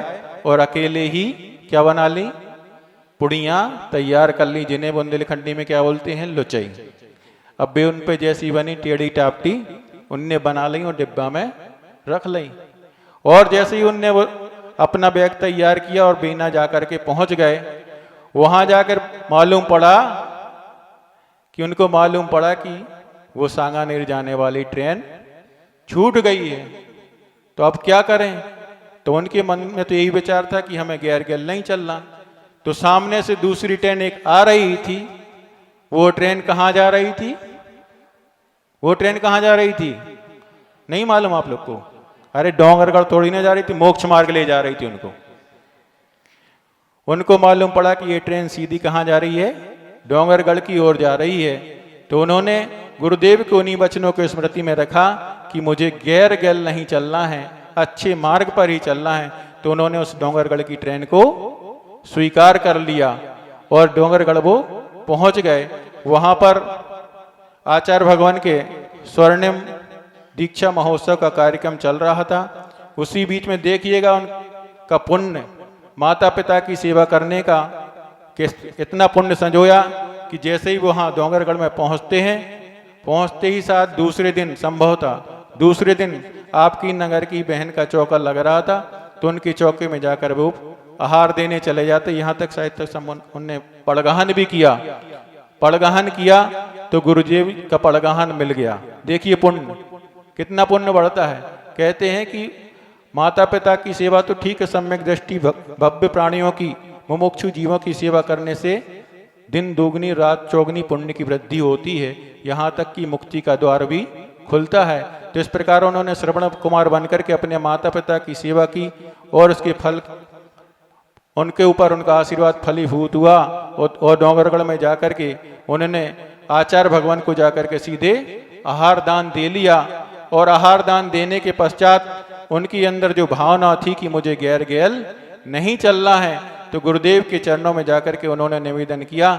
और अकेले ही क्या बना ली? पुड़ियाँ तैयार कर ली, जिन्हें बुंदेलखंडी में क्या बोलते हैं? लुचई। अब वे उन पे जैसी बनी टेढ़ी टापटी उनने बना ली और डिब्बा में रख ली। और जैसे ही उनने वो अपना बैग तैयार किया और बीना जाकर के पहुंच गए, वहां जाकर मालूम पड़ा कि वो सांगानेर जाने वाली ट्रेन छूट गई है। तो अब क्या करें? तो उनके मन में तो यही विचार था कि हमें गैर गैल नहीं चलना। तो सामने से दूसरी ट्रेन एक आ रही थी। वो ट्रेन कहाँ जा रही थी? वो ट्रेन कहाँ जा रही थी? नहीं मालूम आप लोग को? अरे डोंगरगढ़ थोड़ी ना जा रही थी, मोक्ष मार्ग ले जा रही थी उनको मालूम पड़ा कि ये ट्रेन सीधी कहाँ जा रही है? डोंगरगढ़ की ओर जा रही है। तो उन्होंने गुरुदेव को उन्हीं वचनों को स्मृति में रखा कि मुझे गैर गैल नहीं चलना है, अच्छे मार्ग पर ही चलना है। तो उन्होंने उस डोंगरगढ़ की ट्रेन को स्वीकार कर लिया और डोंगरगढ़ वो पहुंच गए। वहां पर आचार्य भगवान के स्वर्णिम दीक्षा महोत्सव का कार्यक्रम चल रहा था। उसी बीच में देखिएगा उनका पुण्य, माता पिता की सेवा करने का इतना पुण्य संजोया कि जैसे ही वहां डोंगरगढ़ में पहुंचते हैं, पहुंचते ही साथ दूसरे दिन, संभवतः दूसरे दिन आपकी नगर की बहन का चौका लग रहा था। तो उनके चौके में जाकर वो आहार देने चले जाते। यहाँ तक शायद तक उनने पड़गहन भी किया। पड़गहन किया तो गुरुदेव का पड़गहन मिल गया। देखिए पुण्य, कितना पुण्य बढ़ता है। कहते हैं कि माता पिता की सेवा तो ठीक है, सम्यक दृष्टि भव्य प्राणियों की, मुमुक्षु जीवों की सेवा करने से दिन दोगुनी रात चौगुनी पुण्य की वृद्धि होती है, यहाँ तक कि मुक्ति का द्वार भी खुलता है। तो इस प्रकार उन्होंने श्रवण कुमार बनकर के अपने माता पिता की सेवा की और उसके फल, उनके ऊपर उनका आशीर्वाद फलीभूत हुआ। और डोंगरगढ़ में जाकर के उन्होंने आचार्य भगवान को जाकर के सीधे आहार दान दे लिया। और आहार दान देने के पश्चात उनकी अंदर जो भावना थी कि मुझे गैर गैल नहीं चलना है, तो गुरुदेव के चरणों में जाकर के उन्होंने निवेदन किया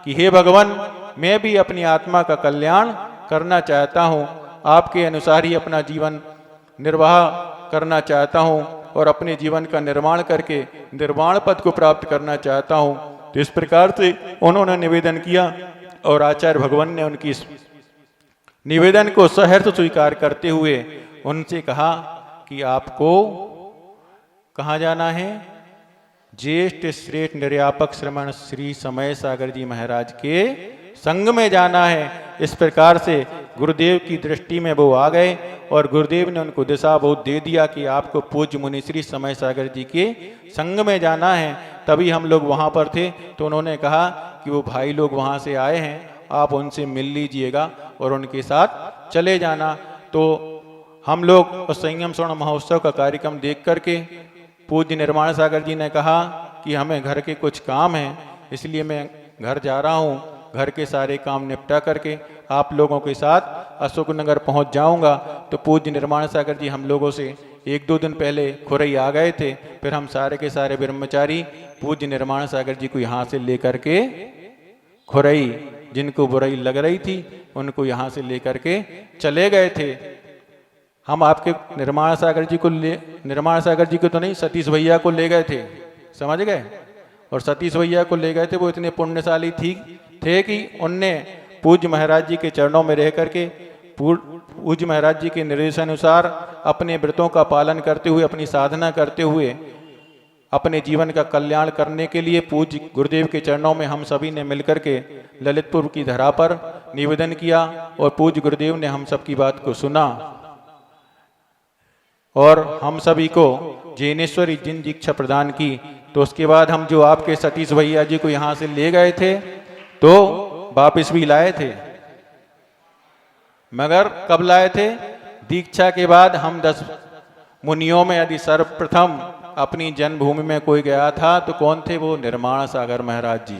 कि हे भगवान, मैं भी अपनी आत्मा का कल्याण करना चाहता हूँ, आपके अनुसार ही अपना जीवन निर्वाह करना चाहता हूँ और अपने जीवन का निर्माण करके निर्वाण पद को प्राप्त करना चाहता हूँ। तो इस प्रकार से उन्होंने निवेदन किया और आचार्य भगवान ने उनकी निवेदन को सहर्ष स्वीकार करते हुए उनसे कहा कि आपको कहाँ जाना है? ज्येष्ठ श्रेष्ठ निर्यापक श्रमण श्री समय सागर जी महाराज के संग में जाना है। इस प्रकार से गुरुदेव की दृष्टि में वो आ गए और गुरुदेव ने उनको दिशा बोध दे दिया कि आपको पूज्य मुनि श्री समय सागर जी के संग में जाना है। तभी हम लोग वहाँ पर थे तो उन्होंने कहा कि वो भाई लोग वहाँ से आए हैं, आप उनसे मिल लीजिएगा और उनके साथ चले जाना। तो हम लोग उस संयम स्वर्ण महोत्सव का कार्यक्रम देख करके पूज्य निर्माण सागर जी ने कहा कि हमें घर के कुछ काम हैं, इसलिए मैं घर जा रहा हूँ, घर के सारे काम निपटा करके आप लोगों के साथ अशोकनगर पहुँच जाऊँगा। तो पूज्य निर्माण सागर जी हम लोगों से 1-2 दिन पहले खुरई आ गए थे। फिर हम सारे के सारे ब्रह्मचारी पूज्य निर्माण सागर जी को यहाँ से लेकर के खुरई, जिनको बुराई लग रही थी उनको यहाँ से लेकर के चले गए थे। हम आपके निर्माण सागर जी को तो नहीं, सतीश भैया को ले गए थे, समझ गए। और सतीश भैया को ले गए थे, वो इतने पुण्यशाली थे कि उनने पूज्य महाराज जी के चरणों में रह करके पूज्य महाराज जी के निर्देशानुसार अपने व्रतों का पालन करते हुए, अपनी साधना करते हुए अपने जीवन का कल्याण करने के लिए पूज्य गुरुदेव के चरणों में हम सभी ने मिलकर के ललितपुर की धरा पर निवेदन किया और पूज्य गुरुदेव ने हम सब की बात को सुना और हम सभी को जैनेश्वरी जिन दीक्षा प्रदान की। तो उसके बाद हम जो आपके सतीश भैया जी को यहाँ से ले गए थे तो वापिस भी लाए थे, मगर कब लाए थे? दीक्षा के बाद हम 10 मुनियों में यदि सर्वप्रथम अपनी जन्मभूमि में कोई गया था तो कौन थे? वो निर्माण सागर महाराज जी,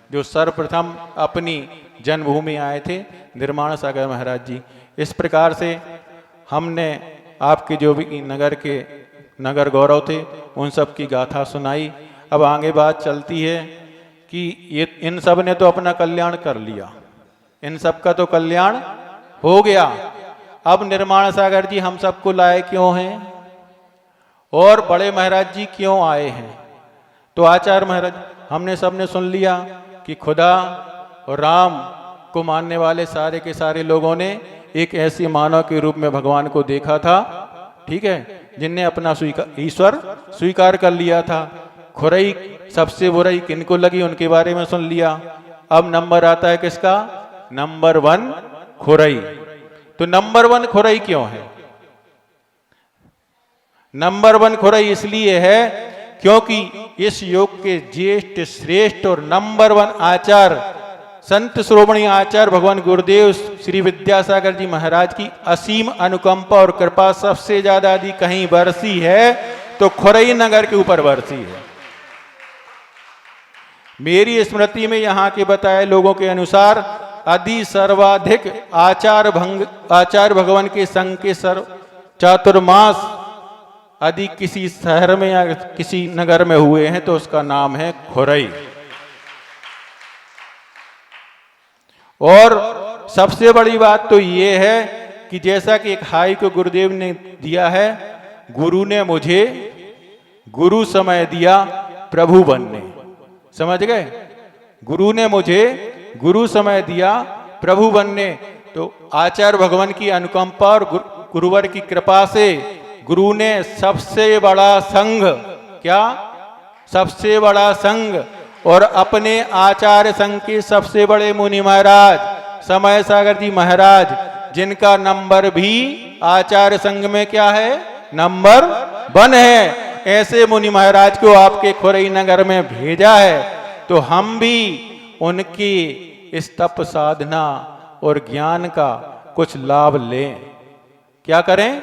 जो सर्वप्रथम अपनी जन्मभूमि आए थे, निर्माण सागर महाराज जी। इस प्रकार से हमने आपके जो भी नगर गौरव थे उन सब की गाथा सुनाई। अब आगे बात चलती है कि ये इन सब ने तो अपना कल्याण कर लिया, इन सब का तो कल्याण हो गया। अब निर्माण सागर जी हम सबको लाए क्यों हैं और बड़े महाराज जी क्यों आए हैं? तो आचार्य महाराज हमने सबने सुन लिया कि खुदा और राम को मानने वाले सारे के सारे लोगों ने एक ऐसे मानव के रूप में भगवान को देखा था, ठीक है, जिनने अपना ईश्वर स्वीकार कर लिया था। खुरई सबसे बुराई किनको लगी उनके बारे में सुन लिया। अब नंबर आता है किसका? नंबर 1 खुरई। तो नंबर 1 खुरई क्यों है? नंबर 1 खुरई इसलिए है क्योंकि इस योग के ज्येष्ठ श्रेष्ठ और नंबर 1 आचार्य संत श्रोमणी आचार्य भगवान गुरुदेव श्री विद्यासागर जी महाराज की असीम अनुकंपा और कृपा सबसे ज्यादा यदि कहीं बरसी है तो खुरई नगर के ऊपर बरसी है। मेरी स्मृति में यहाँ के बताए लोगों के अनुसार आदि सर्वाधिक आचार्य भगवान के संघ के चातुर्मास आदि किसी शहर में या किसी नगर में हुए हैं तो उसका नाम है खुरई। और सबसे बड़ी बात तो ये है कि जैसा कि एक हाई को गुरुदेव ने दिया है, गुरु ने मुझे गुरु समय दिया प्रभु बनने। समझ गए? गुरु ने मुझे गुरु समय दिया प्रभु बनने। तो आचार्य भगवान की अनुकंपा और गुरुवर की कृपा से गुरु ने सबसे बड़ा संघ, क्या सबसे बड़ा संघ, और अपने आचार्य संघ के सबसे बड़े मुनि महाराज समय सागर जी महाराज, जिनका नंबर भी आचार्य संघ में क्या है, नंबर 1 है, ऐसे मुनि महाराज को आपके खुरई नगर में भेजा है। तो हम भी उनकी इस तप साधना और ज्ञान का कुछ लाभ लें। क्या करें?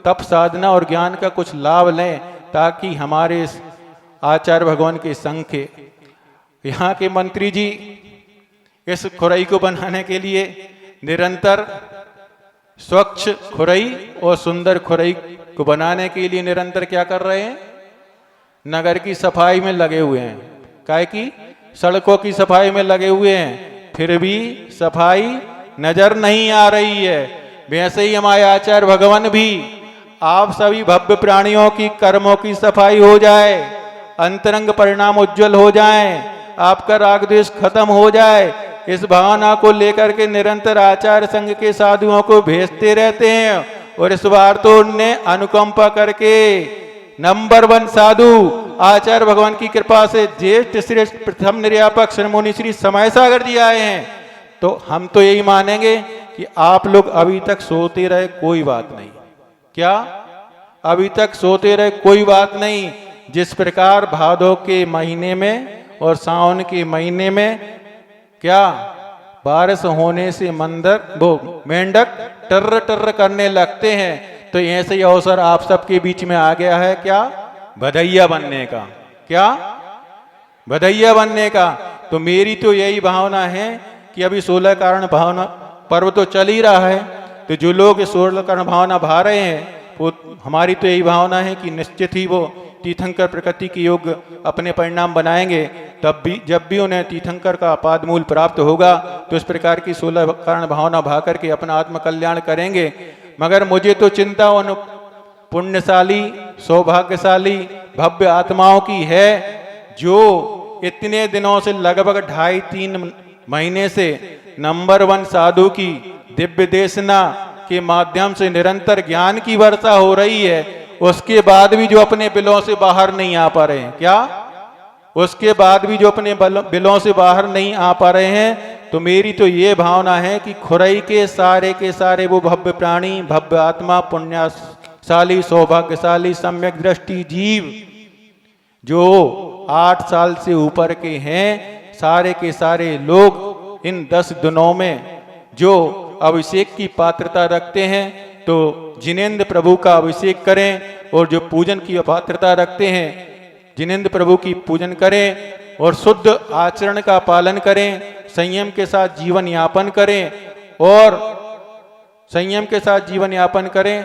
तप साधना और ज्ञान का कुछ लाभ लें ताकि हमारे आचार्य भगवान के संघ के यहाँ के मंत्री जी इस खुरई को बनाने के लिए निरंतर स्वच्छ खुरई और सुंदर खुरई को बनाने के लिए निरंतर क्या कर रहे हैं, नगर की सफाई में लगे हुए हैं। काहे की सड़कों की सफाई में लगे हुए हैं, फिर भी सफाई नजर नहीं आ रही है। वैसे ही हमारे आचार्य भगवान भी आप सभी भव्य प्राणियों की कर्मों की सफाई हो जाए, अंतरंग परिणाम उज्जवल हो जाए, आपका राग द्वेष खत्म हो जाए, इस भावना को लेकर के निरंतर आचार्य संघ के साधुओं को भेजते रहते हैं। और इस बार तो उनने अनुकंपा करके नंबर 1 साधु आचार्य भगवान की कृपा से ज्येष्ठ श्रेष्ठ प्रथम निर्यापक श्री श्री समय सागर जी आए हैं। तो हम तो यही मानेंगे कि आप लोग अभी तक सोते रहे कोई बात नहीं। क्या अभी तक सोते रहे कोई बात नहीं। जिस प्रकार भादों के महीने में और सावन के महीने में क्या बारिश होने से मेंढक टर्र टर्र करने लगते हैं, तो ऐसे ही अवसर आप सबके बीच में आ गया है, क्या बधैया बनने का। क्या बधैया बनने का। तो मेरी तो यही भावना है कि अभी 16 कारण भावना पर्व तो चल ही रहा है, तो जो लोग 16 कारण भावना भा रहे हैं वो हमारी तो यही भावना है कि निश्चित ही वो तीर्थंकर प्रकृति के योग अपने परिणाम बनाएंगे। तब भी जब भी उन्हें तीर्थंकर का पाद मूल प्राप्त होगा तो इस प्रकार की 16 कारण भावना भा करके अपना आत्म कल्याण करेंगे। मगर मुझे तो चिंता उन पुण्यशाली सौभाग्यशाली भव्य आत्माओं की है जो इतने दिनों से लगभग 2.5-3 महीने से नंबर 1 साधु की दिव्य देशना के माध्यम से निरंतर ज्ञान की वर्षा हो रही है, उसके बाद भी जो अपने बिलों से बाहर नहीं आ पा रहे हैं। क्या उसके बाद भी जो अपने बिलों से बाहर नहीं आ पा रहे हैं, तो मेरी तो ये भावना है कि खुरई के सारे वो भव्य प्राणी भव्य आत्मा पुण्यशाली सौभाग्यशाली सम्यक दृष्टि जीव जो 8 साल से ऊपर के हैं, सारे के सारे लोग इन 10 दिनों में जो अभिषेक की पात्रता रखते हैं तो जिनेंद्र प्रभु का अभिषेक करें, और जो पूजन की पात्रता रखते हैं जिनेंद्र प्रभु की पूजन करें और शुद्ध आचरण का पालन करें, संयम के साथ जीवन यापन करें और संयम के साथ जीवन यापन करें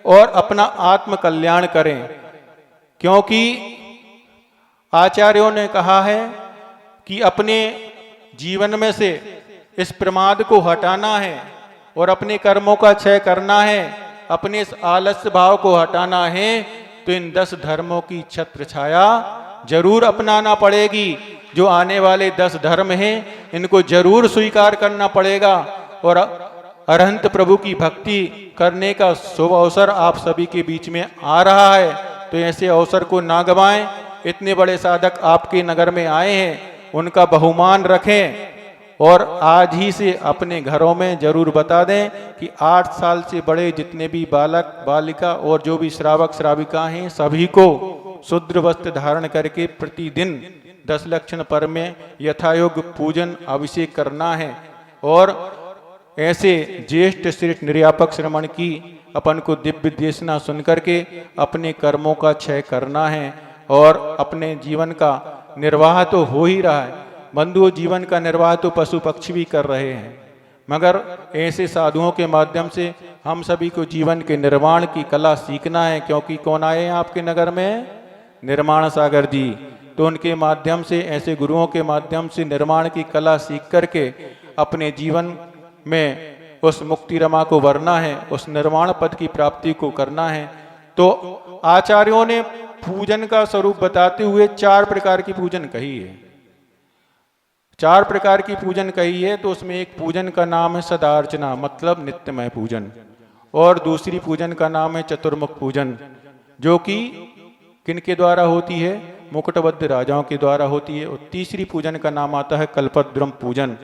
और अपना आत्म कल्याण करें। क्योंकि आचार्यों ने कहा है कि अपने जीवन में से इस प्रमाद को हटाना है और अपने कर्मों का क्षय करना है, अपने इस आलस्य भाव को हटाना है, तो इन 10 धर्मों की छत्र छाया जरूर अपनाना पड़ेगी। जो आने वाले 10 धर्म हैं इनको जरूर स्वीकार करना पड़ेगा और अरहंत प्रभु की भक्ति करने का शुभ अवसर आप सभी के बीच में आ रहा है। तो ऐसे अवसर को ना गवाएं। इतने बड़े साधक आपके नगर में आए हैं, उनका बहुमान रखें और आज ही से अपने घरों में जरूर बता दें कि 8 साल से बड़े जितने भी बालक बालिका और जो भी श्रावक श्राविका हैं सभी को शुद्र वस्त्र धारण करके प्रतिदिन 10 लक्षण पर्व में यथायोग पूजन अभिषेक करना है। और ऐसे ज्येष्ठ श्रेष्ठ निर्यापक श्रमण की अपन को दिव्य देशना सुन करके अपने कर्मों का क्षय करना है और अपने जीवन का निर्वाह तो हो ही रहा है। बंधुओं, जीवन का निर्वाह तो पशु पक्षी भी कर रहे हैं, मगर ऐसे साधुओं के माध्यम से हम सभी को जीवन के निर्माण की कला सीखना है। क्योंकि कौन आए हैं आपके नगर में? निर्माण सागर जी। तो उनके माध्यम से, ऐसे गुरुओं के माध्यम से निर्माण की कला सीख करके अपने जीवन में उस मुक्ति रमा को वरना है, उस निर्माण पद की प्राप्ति को करना है। तो आचार्यों ने पूजन का स्वरूप बताते हुए 4 प्रकार की पूजन कही है। 4 प्रकार की पूजन कही है। तो उसमें एक पूजन का नाम है सदार्चना, मतलब नित्यमय पूजन, और दूसरी पूजन का नाम है चतुर्मुख पूजन, जो कि किनके द्वारा होती है? मुकुटबद्ध राजाओं के द्वारा होती है। और तीसरी पूजन का नाम आता है कल्पद्रुम पूजन,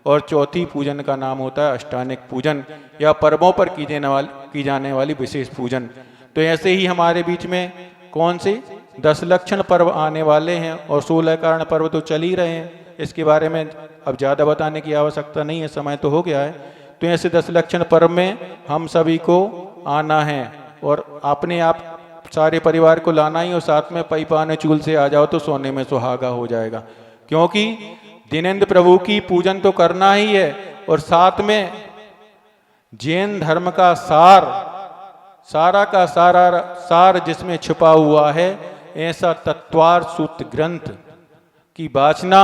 और चौथी पूजन का नाम होता है अष्टानिक पूजन, या पर्वों पर की जाने वाली विशेष पूजन। तो ऐसे ही हमारे बीच में कौन से 10 लक्षण पर्व आने वाले हैं, और 16 कारण पर्व तो चल ही रहे हैं। इसके बारे में अब ज़्यादा बताने की आवश्यकता नहीं है, समय तो हो गया है। तो ऐसे 10 लक्षण पर्व में हम सभी को आना है, और अपने आप सारे परिवार को लाना ही, और साथ में पई पाने चूल से आ जाओ तो सोने में सुहागा हो जाएगा। क्योंकि दीनेन्द्र प्रभु की पूजन तो करना ही है, और साथ में जैन धर्म का सारा का सारा सार जिसमें छुपा हुआ है, ऐसा तत्वार सूत्र ग्रंथ की वाचना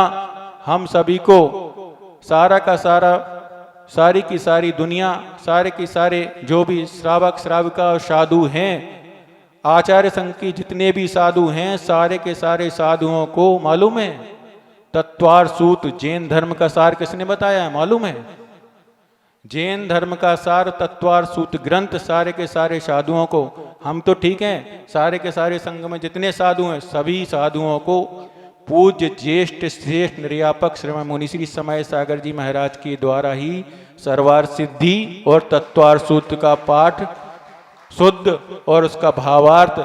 हम सभी को सारा का सारा, सारी की सारी दुनिया, सारे के सारे जो भी श्रावक श्राविका और साधु हैं, आचार्य संघ के जितने भी साधु हैं, सारे के सारे साधुओं को मालूम है तत्वार सूत्र जैन धर्म का सार किसने बताया है? मालूम है? जैन धर्म का सार तत्वार सूत्र ग्रंथ सारे के सारे साधुओं को, हम तो ठीक हैं, सारे के सारे संघ में जितने साधु हैं सभी साधुओं को पूज्य ज्येष्ठ श्रेष्ठ निर्यापक श्रीमान मुनि श्री समय सागर जी महाराज के द्वारा ही सर्वार्थ सिद्धि और तत्वार सूत्र का पाठ शुद्ध और उसका भावार्थ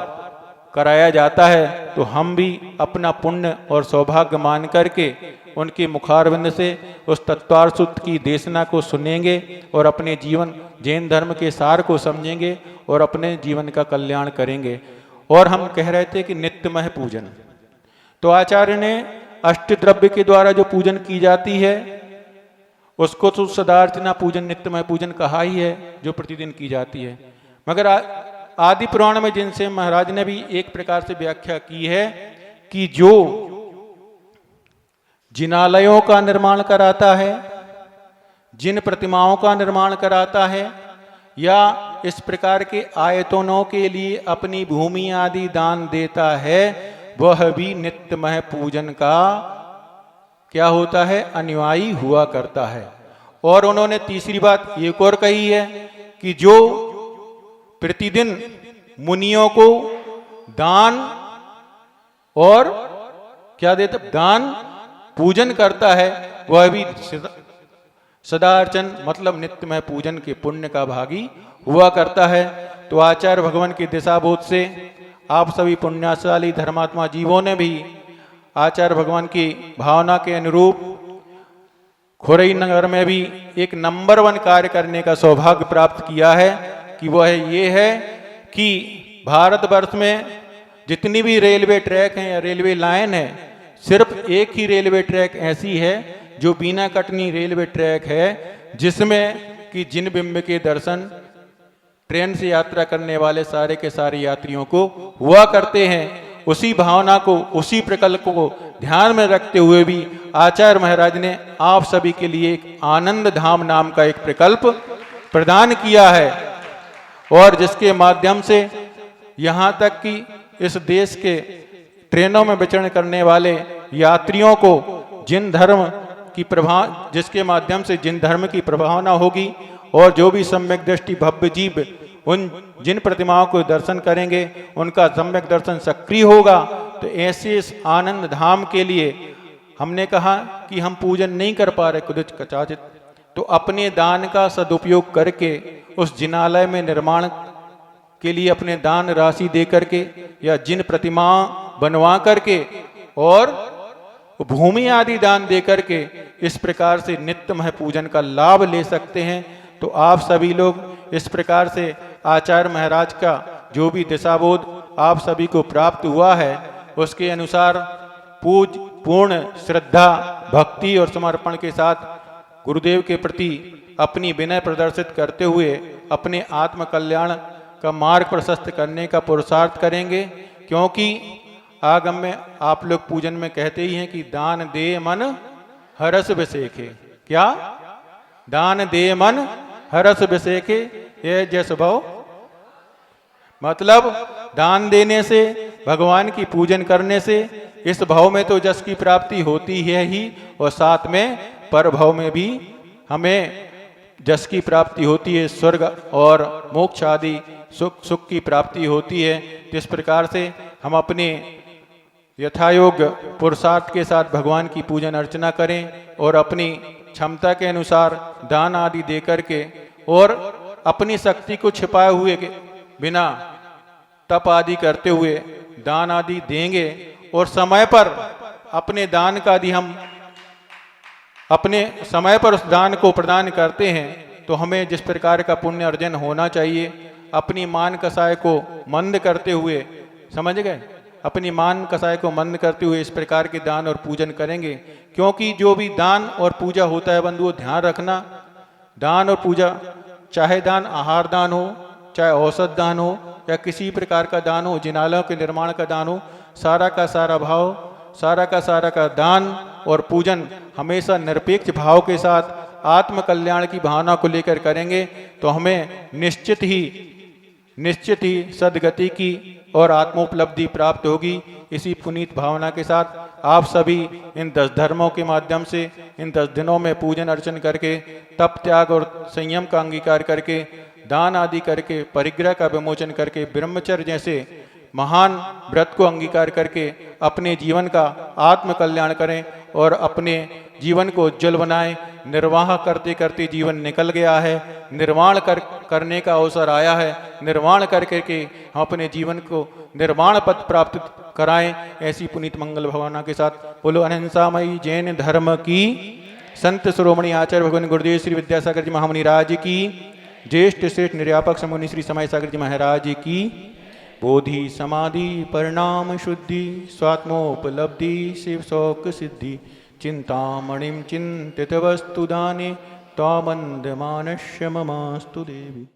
कराया जाता है। तो हम भी अपना पुण्य और सौभाग्य मान करके उनके मुखारविंद से उस तत्वार सूत्र की देशना को सुनेंगे और अपने जीवन जैन धर्म के सार को समझेंगे और अपने जीवन का कल्याण करेंगे। और हम कह रहे थे कि नित्यमय पूजन, तो आचार्य ने अष्टद्रव्य के द्वारा जो पूजन की जाती है उसको तो सदार्चना पूजन नित्यमय पूजन कहा ही है, जो प्रतिदिन की जाती है। मगर आदि पुराण में जिनसे महाराज ने भी एक प्रकार से व्याख्या की है कि जो जिनालयों का निर्माण कराता है, जिन प्रतिमाओं का निर्माण कराता है, या इस प्रकार के आयतनों के लिए अपनी भूमि आदि दान देता है, वह भी नित्यमय पूजन का क्या होता है? अनुयायी हुआ करता है। और उन्होंने तीसरी बात एक और कही है कि जो प्रतिदिन मुनियों को दान और क्या देता? दान पूजन करता है, वह भी सदार्चन मतलब नित्यमय पूजन के पुण्य का भागी हुआ करता है। तो आचार्य भगवान की दिशाबोध से आप सभी पुण्याशाली धर्मात्मा जीवों ने भी आचार्य भगवान की भावना के अनुरूप खुरई नगर में भी एक नंबर 1 कार्य करने का सौभाग्य प्राप्त किया है, कि वह ये है कि भारतवर्ष में जितनी भी रेलवे ट्रैक हैं या रेलवे लाइन है, सिर्फ एक ही रेलवे ट्रैक ऐसी है जो बिना कटनी रेलवे ट्रैक है, जिसमें कि जिन बिंब के दर्शन ट्रेन से यात्रा करने वाले सारे के सारे यात्रियों को हुआ करते हैं। उसी भावना को, उसी प्रकल्प को ध्यान में रखते हुए भी आचार्य महाराज ने आप सभी के लिए एक आनंद धाम नाम का एक प्रकल्प प्रदान किया है, और जिसके माध्यम से यहाँ तक कि इस देश के ट्रेनों में विचरण करने वाले यात्रियों को जिन धर्म की प्रभाव, जिसके माध्यम से जिन धर्म की प्रभावना होगी, और जो भी सम्यक दृष्टि भव्य जीव उन जिन प्रतिमाओं को दर्शन करेंगे उनका सम्यक दर्शन सक्रिय होगा। तो ऐसे इस आनंद धाम के लिए हमने कहा कि हम पूजन नहीं कर पा रहे कुछ कचाचित, तो अपने दान का सदुपयोग करके उस जिनालय में निर्माण के लिए अपने दान राशि दे करके या जिन प्रतिमा बनवा करके और भूमि आदि दान दे करके इस प्रकार से नित्यमय पूजन का लाभ ले सकते हैं। तो आप सभी लोग इस प्रकार से आचार्य महाराज का जो भी दिशाबोध आप सभी को प्राप्त हुआ है उसके अनुसार पूर्ण श्रद्धा भक्ति और समर्पण के साथ गुरुदेव के प्रति अपनी विनय प्रदर्शित करते हुए अपने आत्म कल्याण का मार्ग प्रशस्त करने का पुरुषार्थ करेंगे। क्योंकि आगम में आप लोग पूजन में कहते ही हैं कि दान दे मन हरस विसेखे। क्या? दान दे मन हरस विसेखे, ये जय स्वभाव। मतलब दान देने से, भगवान की पूजन करने से इस भाव में तो जस की प्राप्ति होती है ही, और साथ में पर भाव में भी हमें जस की प्राप्ति होती है, स्वर्ग और मोक्ष आदि सुख की प्राप्ति होती है। इस प्रकार से हम अपने यथायोग पुरुषार्थ के साथ भगवान की पूजन अर्चना करें और अपनी क्षमता के अनुसार दान आदि दे करके और अपनी शक्ति को छिपाए हुए के बिना तप आदि करते हुए दान आदि देंगे और समय पर अपने दान का यदि हम अपने समय पर उस दान को प्रदान करते हैं तो हमें जिस प्रकार का पुण्य अर्जन होना चाहिए, अपनी मान कसाय को मंद करते हुए, समझ गए, अपनी मान कसाय को मंद करते हुए इस प्रकार के दान और पूजन करेंगे। क्योंकि जो भी दान और पूजा होता है बंधुओं, ध्यान रखना, दान और पूजा, चाहे दान आहार दान हो, चाहे औसत दान हो, या किसी प्रकार का दान हो, जिनालयों के निर्माण का दान हो, सारा का सारा भाव, सारा का दान और पूजन हमेशा निरपेक्ष भाव के साथ आत्म कल्याण की भावना को लेकर करेंगे तो हमें निश्चित ही सदगति की और आत्मोपलब्धि प्राप्त होगी। इसी पुनीत भावना के साथ आप सभी इन 10 धर्मों के माध्यम से इन 10 दिनों में पूजन अर्चन करके, तप त्याग और संयम का अंगीकार करके, दान आदि करके, परिग्रह का विमोचन करके, ब्रह्मचर्य जैसे महान व्रत को अंगीकार करके अपने जीवन का आत्म कल्याण करें और अपने जीवन को उज्जवल बनाएं। निर्वाह करते करते जीवन निकल गया है, निर्माण करने का अवसर आया है। निर्माण करके हम अपने जीवन को निर्माण पद प्राप्त कराएं। ऐसी पुनीत मंगल भावना के साथ बोलो अहिंसामयी जैन धर्म की, संत शिरोमणि आचार्य भगवान गुरुदेव श्री विद्यासागर जी महामुनि राज की, ज्येष्ठ श्रेष्ठ निर्यापक समुनि श्री समय सागर जी महाराज की। बोधि समाधि परिणाम शुद्धि, स्वात्मोपलब्धि शिव शौक सिद्धि, चिंतामणिम चिंतित वस्तु दाने, त्वामंद मानस्य ममास्तु देवी।